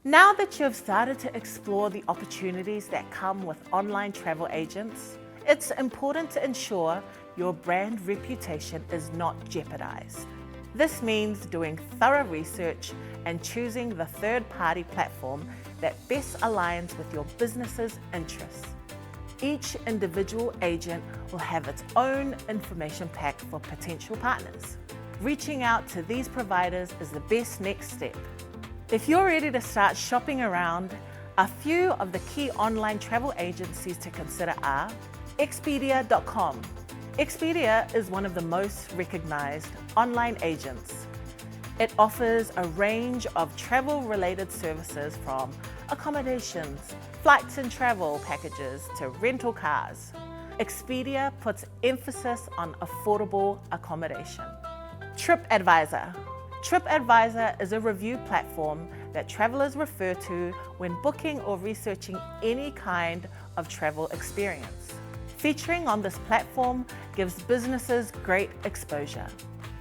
Now that you've started to explore the opportunities that come with online travel agents, it's important to ensure your brand reputation is not jeopardized. This means doing thorough research and choosing the third-party platform that best aligns with your business's interests. Each individual agent will have its own information pack for potential partners. Reaching out to these providers is the best next step. If you're ready to start shopping around, a few of the key online travel agencies to consider are Expedia.com. Expedia is one of the most recognized online agents. It offers a range of travel-related services from accommodations, flights and travel packages to rental cars. Expedia puts emphasis on affordable accommodation. TripAdvisor. TripAdvisor is a review platform that travelers refer to when booking or researching any kind of travel experience. Featuring on this platform gives businesses great exposure.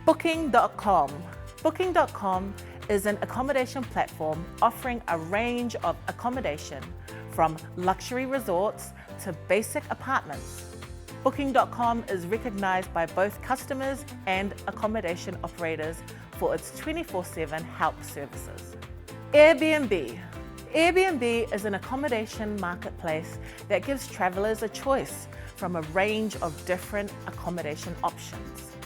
Booking.com. Booking.com is an accommodation platform offering a range of accommodation from luxury resorts to basic apartments. Booking.com is recognized by both customers and accommodation operators for its 24/7 help services. Airbnb. Airbnb is an accommodation marketplace that gives travelers a choice from a range of different accommodation options,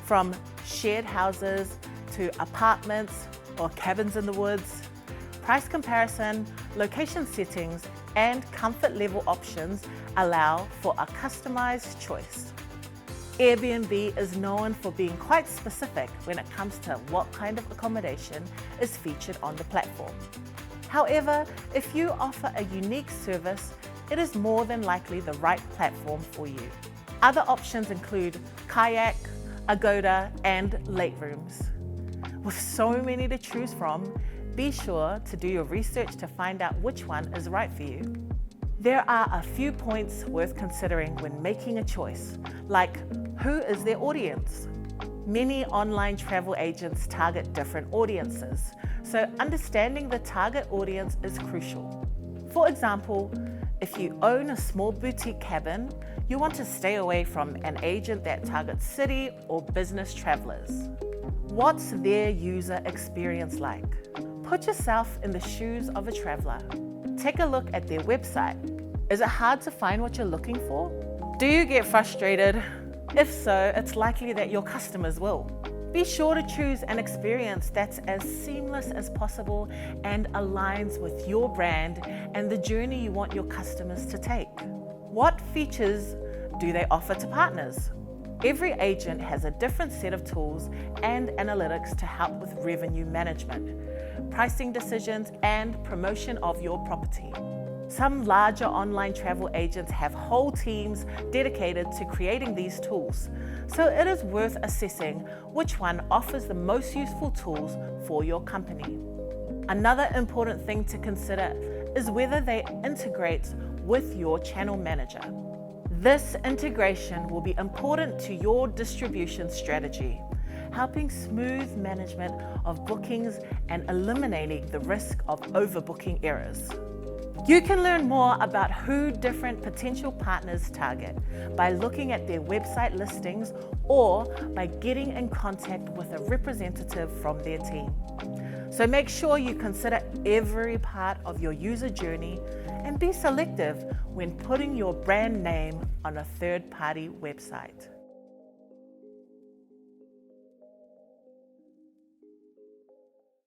from shared houses to apartments or cabins in the woods. Price comparison, location settings, and comfort level options allow for a customized choice. Airbnb is known for being quite specific when it comes to what kind of accommodation is featured on the platform. However, if you offer a unique service, it is more than likely the right platform for you. Other options include Kayak, Agoda, and Late Rooms. With so many to choose from, be sure to do your research to find out which one is right for you. There are a few points worth considering when making a choice, like who is their audience? Many online travel agents target different audiences, so understanding the target audience is crucial. For example, if you own a small boutique cabin, you want to stay away from an agent that targets city or business travelers. What's their user experience like? Put yourself in the shoes of a traveler. Take a look at their website. Is it hard to find what you're looking for? Do you get frustrated? If so, it's likely that your customers will. Be sure to choose an experience that's as seamless as possible and aligns with your brand and the journey you want your customers to take. What features do they offer to partners? Every agent has a different set of tools and analytics to help with revenue management, pricing decisions, and promotion of your property. Some larger online travel agents have whole teams dedicated to creating these tools, so it is worth assessing which one offers the most useful tools for your company. Another important thing to consider is whether they integrate with your channel manager. This integration will be important to your distribution strategy, helping smooth management of bookings and eliminating the risk of overbooking errors. You can learn more about who different potential partners target by looking at their website listings or by getting in contact with a representative from their team. So make sure you consider every part of your user journey and be selective when putting your brand name on a third-party website.